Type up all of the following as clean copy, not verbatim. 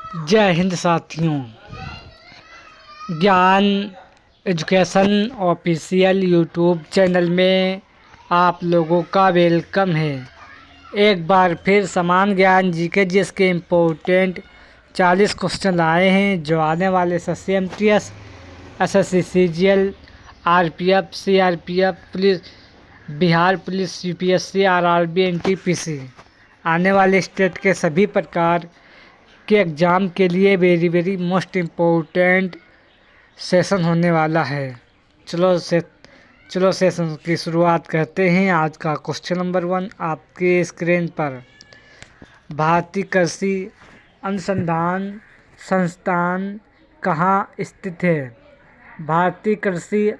जय हिंद साथियों। ज्ञान एजुकेशन ऑफिशियल यूट्यूब चैनल में आप लोगों का वेलकम है। एक बार फिर समान ज्ञान जीके जिसके इम्पोर्टेंट 40 क्वेश्चन लाए हैं जो आने वाले SSC SSC CGL RPF CRPF police Bihar police UPSC RRB NTPC आने वाले स्टेट के सभी प्रकार के एग्ज़ाम के लिए वेरी मोस्ट इम्पोर्टेंट सेशन होने वाला है। चलो सेशन की शुरुआत करते हैं। आज का क्वेश्चन नंबर 1 आपके स्क्रीन पर। भारतीय कृषि अनुसंधान संस्थान कहाँ स्थित है? भारतीय कृषि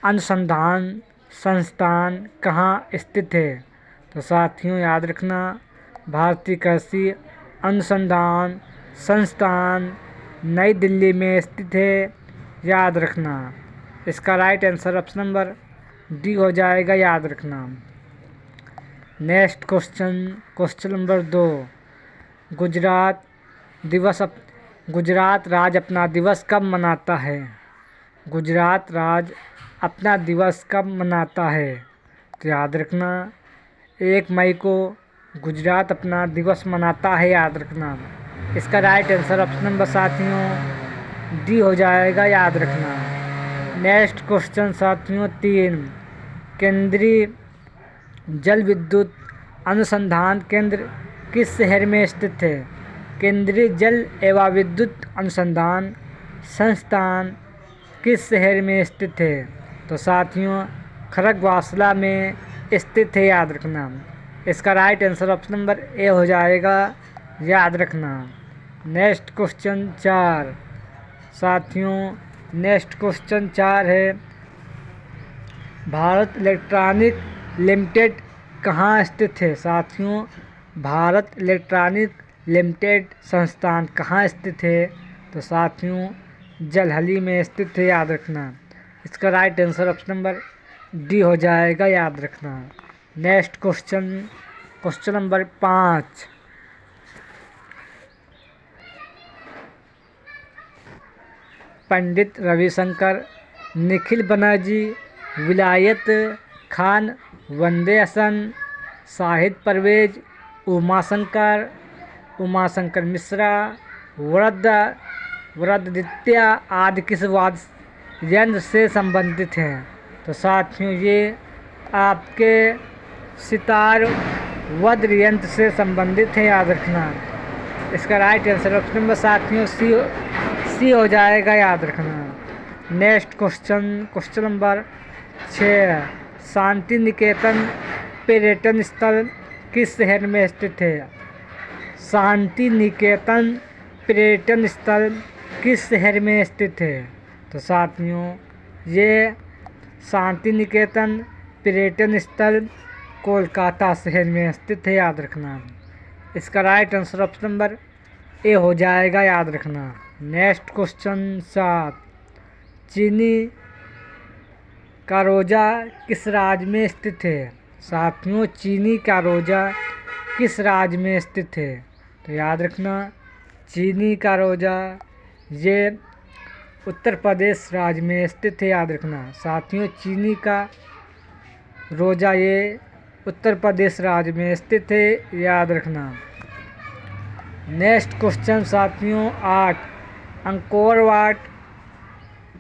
अनुसंधान संस्थान कहाँ स्थित है? तो साथियों याद रखना, भारतीय कृषि अनुसंधान संस्थान नई दिल्ली में स्थित है। याद रखना, इसका right answer option number D हो जाएगा। याद रखना। Next question number 2। गुजरात राज्य अपना दिवस कब मनाता है? गुजरात राज्य अपना दिवस कब मनाता है? तो याद रखना, 1 मई को गुजरात अपना दिवस मनाता है। याद रखना, इसका राइट आंसर ऑप्शन नंबर साथियों डी हो जाएगा। याद रखना। नेक्स्ट क्वेश्चन साथियों 3। केंद्रीय जल विद्युत अनुसंधान केंद्र किस शहर में स्थित है? केंद्रीय जल एवं विद्युत अनुसंधान संस्थान किस शहर में स्थित है? तो साथियों खड़गवासला में स्थित है। याद रखना, इसका right answer option number A हो जाएगा। याद रखना। नेक्स्ट क्वेश्चन 4 साथियों, नेक्स्ट क्वेश्चन 4 है, भारत इलेक्ट्रॉनिक लिमिटेड कहाँ स्थित है? साथियों भारत इलेक्ट्रॉनिक लिमिटेड संस्थान कहाँ स्थित है? तो साथियों जलहली में स्थित है। याद रखना, इसका right answer option number D हो जाएगा। याद रखना। Next question number 5। Pandit Ravishankar, Nikhil Banerjee, विलायत खान, वंदे हसन, शाहिद परवेज, उमाशंकर मिश्रा, वरदादित्य आदि किस वाद्य यंत्र से संबंधित हैं? तो साथियों ये आपके सितार वाद्य यंत्र से संबंधित है। याद रखना, इसका राइट आंसर ऑप्शन नंबर साथियों सी हो जाएगा। याद रखना। Next question number 6। Shanti Niketan पर्यटन स्थल किस शहर में स्थित है? शांति निकेतन पर्यटन स्थल किस शहर में स्थित है? तो साथियों ये शांति निकेतन पर्यटन स्थल कोलकाता शहर में स्थित है। याद रखना, इसका right answer option number A हो जाएगा। याद रखना। Next question 7। चीनी का रोजा किस राज्य में स्थित है? साथियों चीनी का रोजा किस राज्य में स्थित है? तो याद रखना, चीनी का रोजा ये उत्तर प्रदेश राज्य में स्थित है। याद रखना साथियों, चीनी का रोजा ये उत्तर प्रदेश राज्य में स्थित है। याद रखना। नेक्स्ट क्वेश्चन साथियों 8। अंकोर वाट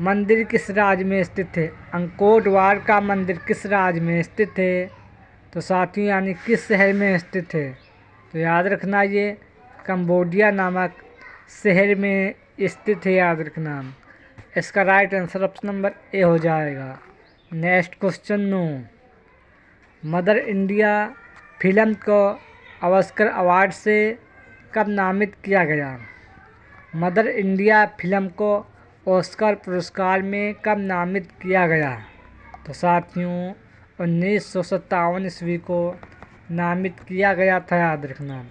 मंदिर किस राज्य में स्थित है? अंकोर वाट का मंदिर किस राज्य में स्थित है? तो साथियों यानी किस शहर में स्थित है? तो याद रखना ये कंबोडिया नामक शहर में स्थित है। याद रखना, इसका right answer option number A हो जाएगा। Next question 9। Mother India film को ऑस्कर अवार्ड से कब नामित किया गया? मदर इंडिया फिल्म को ऑस्कर पुरस्कार में कब नामित किया गया? तो साथियों 1957 ईस्वी को नामित किया गया था। याद रखना,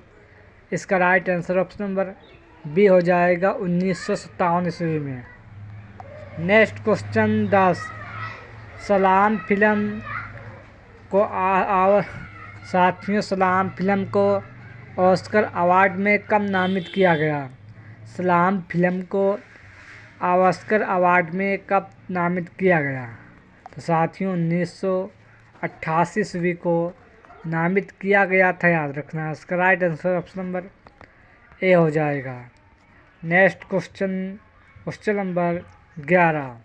इसका right answer option number B हो जाएगा 1957 ईस्वी में। Next question 10। सलाम फिल्म को साथियों सलाम फिल्म को ऑस्कर अवार्ड में कब नामित किया गया? सलाम फिल्म को ऑस्कर अवार्ड में कब नामित किया गया? तो साथियों 1988 ईस्वी को नामित किया गया था, याद रखना। इसका right answer option number A हो जाएगा। Next question number 11।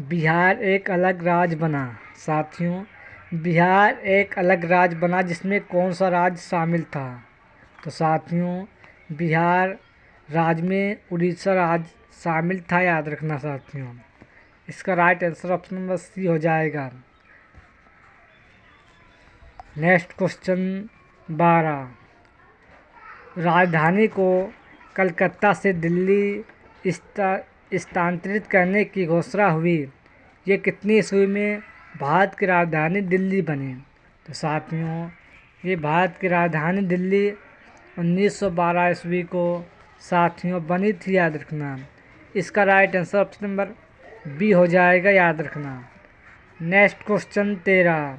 बिहार एक अलग राज्य बना। साथियों बिहार एक अलग राज्य बना जिसमें कौन सा राज्य शामिल था? तो साथियों बिहार राज्य में उड़ीसा राज्य शामिल था, याद रखना साथियों। इसका right answer option number C हो जाएगा। Next question 12। राजधानी को कलकत्ता से दिल्ली स्थानांतरित करने की घोषणा हुई, ये कितनी ईस्वी में भारत की राजधानी दिल्ली बनी? तो साथियों ये भारत की राजधानी दिल्ली 1912 ईस्वी को साथियों बनी थी, याद रखना। इसका right answer option number B हो जाएगा, याद रखना। Next question 13।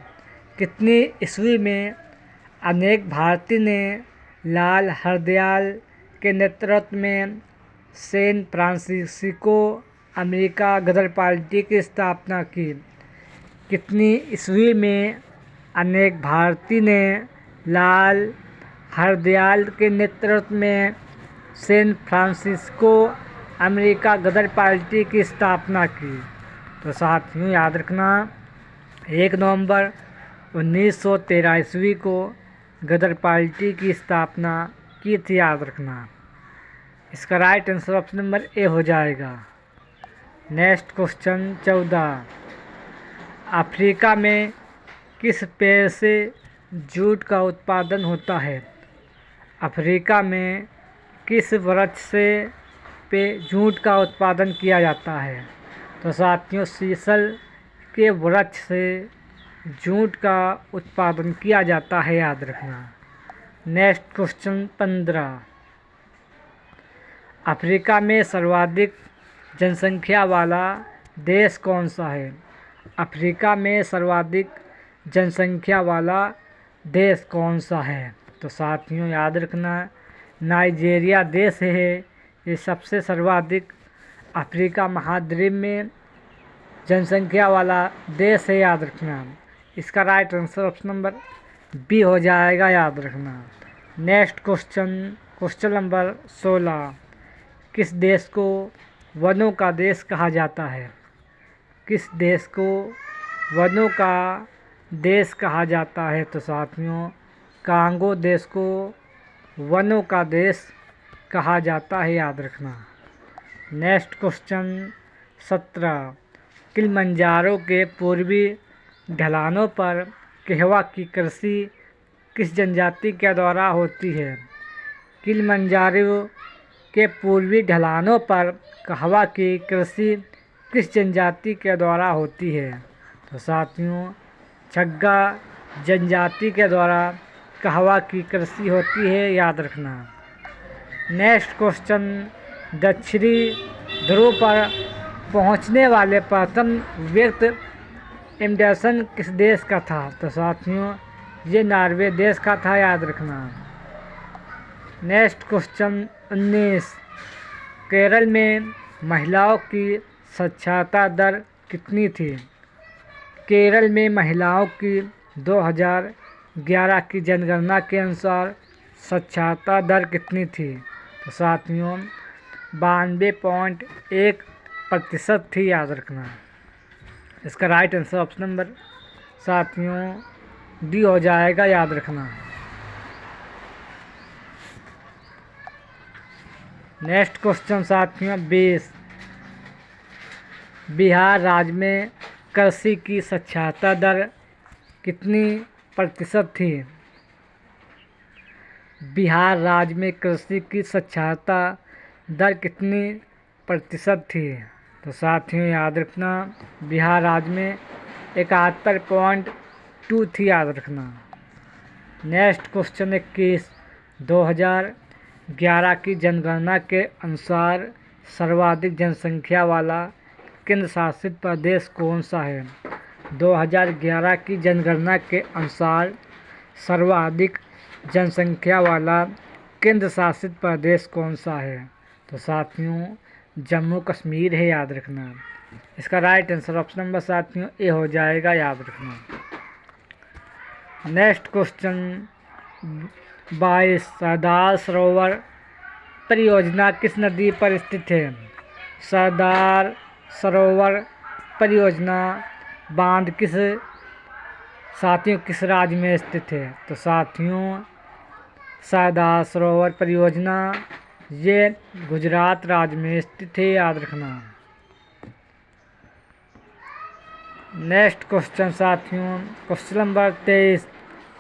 कितनी ईस्वी में अनेक भारतीय ने लाल हरदयाल के नेतृत्व में सैन फ्रांसिस्को अमेरिका गदर पार्टी की स्थापना की? कितनी ईस्वी में अनेक भारतीय ने लाल हरदयाल के नेतृत्व में सैन फ्रांसिस्को अमेरिका गदर पार्टी की स्थापना की? तो साथियों याद रखना 1 नवंबर 1913 ईस्वी को गदर पार्टी की स्थापना की थी, याद रखना। इसका right answer option number A हो जाएगा। Next question 14। अफ्रीका में किस पेड़ से जूट का उत्पादन होता है? अफ्रीका में किस वृक्ष से जूट का उत्पादन किया जाता है? तो साथियों सीसल के वृक्ष से जूट का उत्पादन किया जाता है, याद रखना। Next question 15। अफ्रीका में सर्वाधिक जनसंख्या वाला देश कौन सा है? अफ्रीका में सर्वाधिक जनसंख्या वाला देश कौन सा है? तो साथियों याद रखना नाइजीरिया देश है, ये सबसे सर्वाधिक अफ्रीका महाद्वीप में जनसंख्या वाला देश है, याद रखना। इसका right answer option number B हो जाएगा, याद रखना। Next question number 16। किस देश को वनों का देश कहा जाता है? किस देश को वनों का देश कहा जाता है? तो साथियों कांगो देश को वनों का देश कहा जाता है, याद रखना। Next question 17। किलिमंजारो के पूर्वी ढलानों पर कहवा की कृषि किस जनजाति के द्वारा होती है? किलिमंजारो के पूर्वी ढलानों पर कहवा की कृषि किस जनजाति के द्वारा होती है? तो साथियों छग्गा जनजाति के द्वारा कहवा की कृषि होती है, याद रखना। Next question. दक्षिणी ध्रुव पर पहुंचने वाले प्रथम व्यक्ति एंडरसन किस देश का था? तो साथियों ये नॉर्वे देश का था, याद रखना। Next question 19। केरल में महिलाओं की साक्षरता दर कितनी थी? केरल में महिलाओं की 2011 की जनगणना के अनुसार साक्षरता दर कितनी थी? तो साथियों 92.1% थी, याद रखना। इसका राइट आंसर ऑप्शन नंबर साथियों डी हो जाएगा, याद रखना। नेक्स्ट क्वेश्चन साथियों 20। बिहार राज्य में कृषि की साक्षरता दर कितनी प्रतिशत थी? बिहार राज्य में कृषि की साक्षरता दर कितनी प्रतिशत थी? तो साथियों याद रखना बिहार राज्य में 71.2 थी, याद रखना। Next question 21। 2011 की जनगणना के अनुसार सर्वाधिक जनसंख्या वाला केंद्र शासित प्रदेश कौन सा है? 2011 की जनगणना के अनुसार सर्वाधिक जनसंख्या वाला केंद्र शासित प्रदेश कौन सा है? तो साथियों जम्मू कश्मीर है, याद रखना। इसका राइट आंसर ऑप्शन नंबर साथियों ए हो जाएगा, याद रखना। नेक्स्ट क्वेश्चन 22, सरदार सरोवर परियोजना किस नदी पर स्थित है? सरदार सरोवर परियोजना बांध किस राज्य में स्थित है? तो साथियों सरदार सरोवर परियोजना ये गुजरात राज्य में स्थित है, याद रखना। नेक्स्ट क्वेश्चन साथियों क्वेश्चन नंबर 23,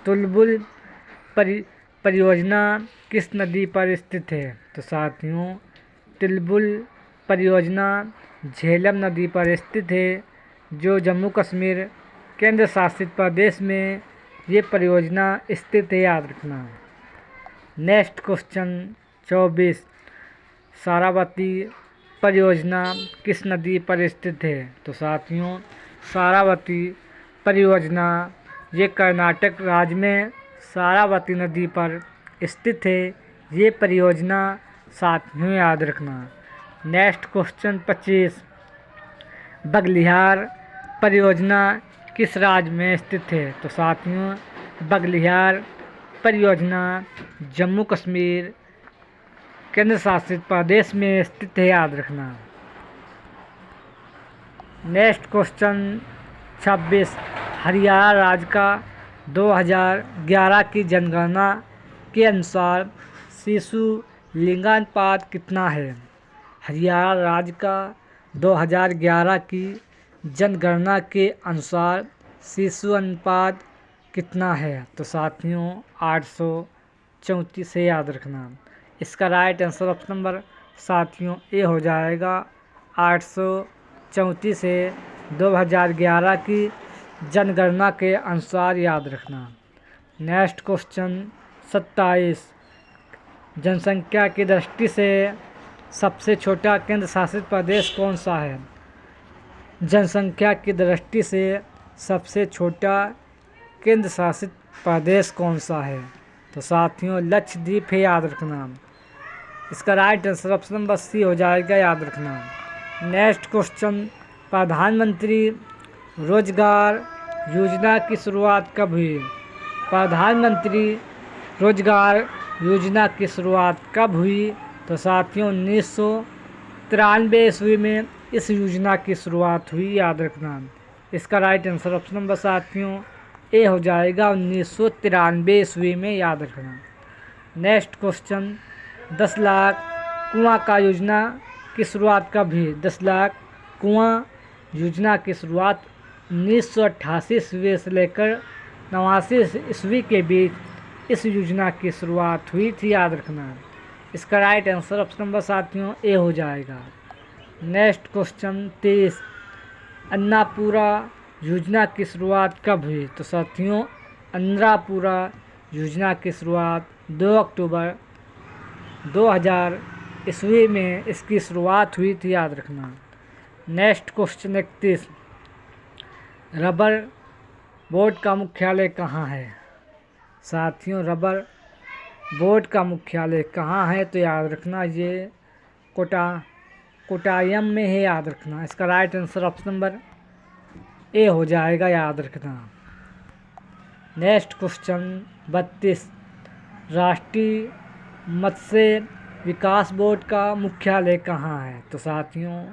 तुलबुल परियोजना किस नदी पर स्थित है? तो साथियों तुलबुल परियोजना झेलम नदी पर स्थित है, जो जम्मू कश्मीर केंद्र शासित प्रदेश में ये परियोजना स्थित है, याद रखना। नेक्स्ट क्वेश्चन 24, सारावती परियोजना किस नदी पर स्थित है? तो साथियों सारावती परियोजना ये कर्नाटक राज्य में सारावती नदी पर स्थित है, ये परियोजना साथियों याद रखना। नेक्स्ट क्वेश्चन 25, बगलिहार परियोजना किस राज्य में स्थित है? तो साथियों बगलिहार परियोजना जम्मू कश्मीर केंद्र शासित प्रदेश में स्थित है, याद रखना। नेक्स्ट क्वेश्चन 26, हरियाणा राज्य का 2011 की जनगणना के अनुसार शिशु लिंगानुपात कितना है? हरियाणा राज्य का 2011 की जनगणना के अनुसार शिशु अनुपात कितना है? तो साथियों 834 से, याद रखना। इसका राइट आंसर ऑप्शन नंबर साथियों ए हो जाएगा, 834 से 2011 की जनगणना के अनुसार, याद रखना। नेक्स्ट क्वेश्चन 27, जनसंख्या की दृष्टि से सबसे छोटा केंद्र शासित प्रदेश कौन सा है? जनसंख्या की दृष्टि से सबसे छोटा केंद्र शासित प्रदेश कौन सा है? तो साथियों लक्षद्वीप है, याद रखना। इसका right answer option number C हो जाएगा, याद रखना। नेक्स्ट क्वेश्चन, प्रधानमंत्री रोजगार योजना की शुरुआत कब हुई? प्रधानमंत्री रोजगार योजना की शुरुआत कब हुई? तो साथियों 1993 ईस्वी में इस योजना की शुरुआत हुई, याद रखना। इसका राइट आंसर ऑप्शन नंबर साथियों ए हो जाएगा, 1993 ईस्वी में, याद रखना। नेक्स्ट क्वेश्चन 10 लाख कुआं का योजना की शुरुआत कब हुई? 10 लाख कुआं योजना की शुरुआत 1988 ईस्वी से लेकर 89 ईस्वी के बीच इस योजना की शुरुआत हुई थी, याद रखना। इसका राइट आंसर ऑप्शन नंबर साथियों ए हो जाएगा। नेक्स्ट क्वेश्चन 23, अन्नपूर्णा योजना की शुरुआत कब हुई? तो साथियों अन्नपूर्णा योजना की शुरुआत 2 अक्टूबर 2000 ईस्वी में इसकी शुरुआत हुई थी, याद रखना। नेक्स्ट क्वेश्चन 31, रबर बोर्ड का मुख्यालय कहाँ है? साथियों रबर बोर्ड का मुख्यालय कहाँ है? तो याद रखना ये कोट्टायम में है, याद रखना। इसका right answer option number A हो जाएगा, याद रखना। नेक्स्ट क्वेश्चन 32, राष्ट्रीय मत्स्य विकास बोर्ड का मुख्यालय कहाँ है? तो साथियों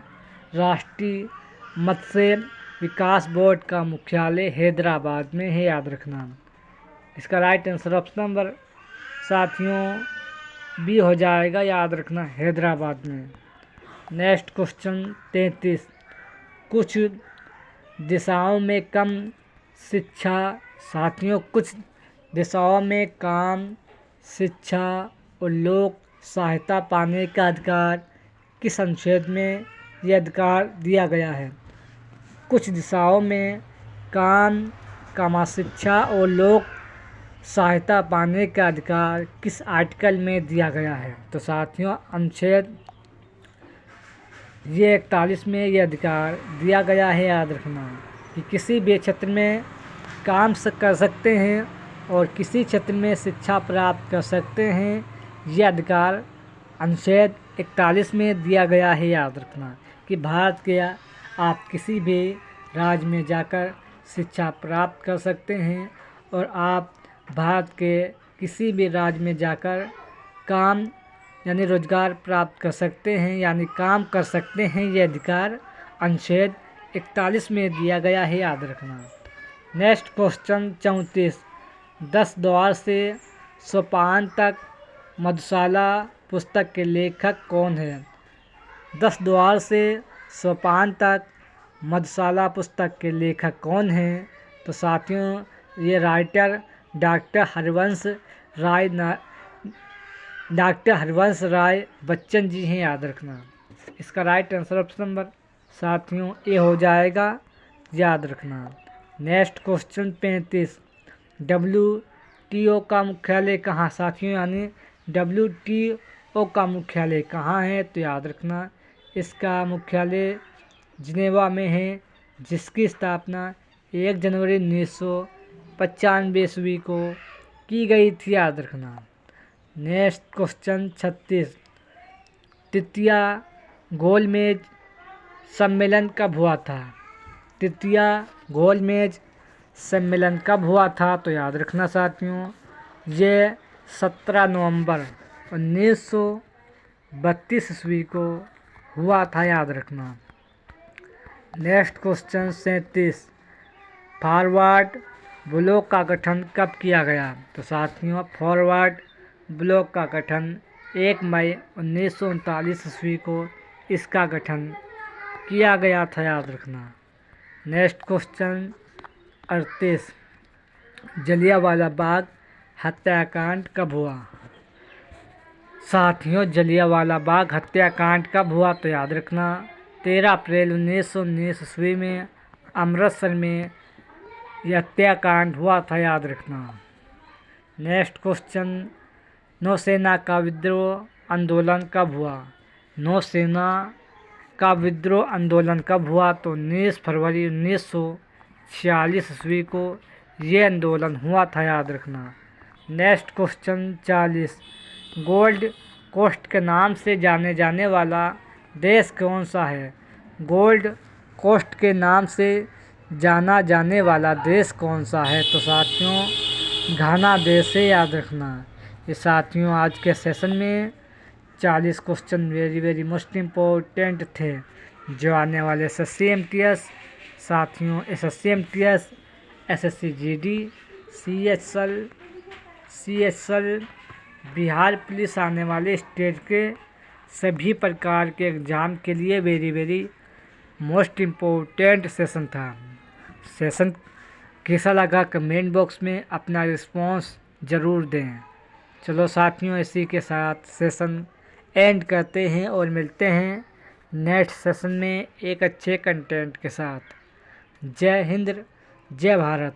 राष्ट्रीय मत्स्य विकास बोर्ड का मुख्यालय हैदराबाद में है, याद रखना। इसका राइट आंसर ऑप्शन नंबर साथियों बी हो जाएगा, याद रखना, हैदराबाद में। नेक्स्ट क्वेश्चन 33, कुछ दिशाओं में कम शिक्षा। साथियों कुछ दिशाओं में कम शिक्षा और लोक सहायता पाने का अधिकार किस अनुच्छेद में यह अधिकार दिया गया है? कुछ दिशाओं में कम शिक्षा और लोक सहायता पाने का अधिकार किस आर्टिकल में दिया गया है? तो साथियों अनुच्छेद ये 41 में ये अधिकार दिया गया है, याद रखना, कि किसी भी क्षेत्र में काम कर सकते हैं और किसी क्षेत्र में शिक्षा प्राप्त कर सकते हैं, ये अधिकार अनुच्छेद 41 में दिया गया है। याद रखना कि भारत के आप किसी भी राज्य में जाकर शिक्षा प्राप्त कर सकते हैं और आप भारत के किसी भी राज्य में जाकर काम यानी रोजगार प्राप्त कर सकते हैं, यानी काम कर सकते हैं। ये अधिकार अनुच्छेद 41 में दिया गया है। याद रखना। नेक्स्ट क्वेश्चन 34, 10 द्वार से सोपान तक मधुशाला पुस्तक के लेखक कौन है? 10 द्वार से सोपान तक मधुशाला पुस्तक के लेखक कौन हैं? तो साथियों ये राइटर डॉक्टर हरिवंश राय बच्चन जी हैं। याद रखना। इसका राइट आंसर ऑप्शन नंबर साथियों ए हो जाएगा। याद रखना। नेक्स्ट क्वेश्चन 35, WTO का मुख्यालय कहाँ? साथियों यानी WTO का मुख्यालय कहाँ है? तो याद रखना इसका मुख्यालय जिनेवा में है, जिसकी स्थापना 1 जनवरी 1995 ईस्वी को की गई थी। याद रखना। नेक्स्ट क्वेश्चन 36, तृतीय गोलमेज सम्मेलन कब हुआ था? तृतीय गोलमेज सम्मेलन कब हुआ था? तो याद रखना साथियों ये 17 नवंबर 1932 ईस्वी को हुआ था। याद रखना। नेक्स्ट क्वेश्चन 37, फॉरवर्ड ब्लॉक का गठन कब किया गया? तो साथियों फॉरवर्ड ब्लॉक का गठन 1 मई 1939 ईस्वी को इसका गठन किया गया था। याद रखना। नेक्स्ट क्वेश्चन 38, जलियांवाला बाग हत्याकांड कब हुआ? साथियों जलियांवाला बाग हत्याकांड कब हुआ? तो याद रखना 13 अप्रैल 1919 ईस्वी में अमृतसर में यह हत्याकांड हुआ था। याद रखना। नेक्स्ट क्वेश्चन, नौसेना का विद्रोह आंदोलन कब हुआ? नौसेना का विद्रोह आंदोलन कब हुआ? तो 19 फरवरी 1946 ईस्वी को ये आंदोलन हुआ था। याद रखना। नेक्स्ट क्वेश्चन 40, गोल्ड कोस्ट के नाम से जाने जाने वाला देश कौन सा है? गोल्ड कोस्ट के नाम से जाना जाने वाला देश कौन सा है? तो साथियों घाना देश है। याद रखना। ये साथियों आज के सेशन में 40 क्वेश्चन वेरी मोस्ट इम्पोर्टेंट थे जो आने वाले SSC-MTS साथियों SSC-MTS SSC GD CHL Bihar police आने वाले स्टेट के सभी प्रकार के एग्ज़ाम के लिए वेरी मोस्ट इम्पोर्टेंट सेशन था। सेशन कैसा लगा कमेंट बॉक्स में अपना रिस्पॉन्स ज़रूर दें। चलो साथियों इसी के साथ सेशन एंड करते हैं और मिलते हैं नेक्स्ट सेशन में एक अच्छे कंटेंट के साथ। जय हिंद, जय भारत।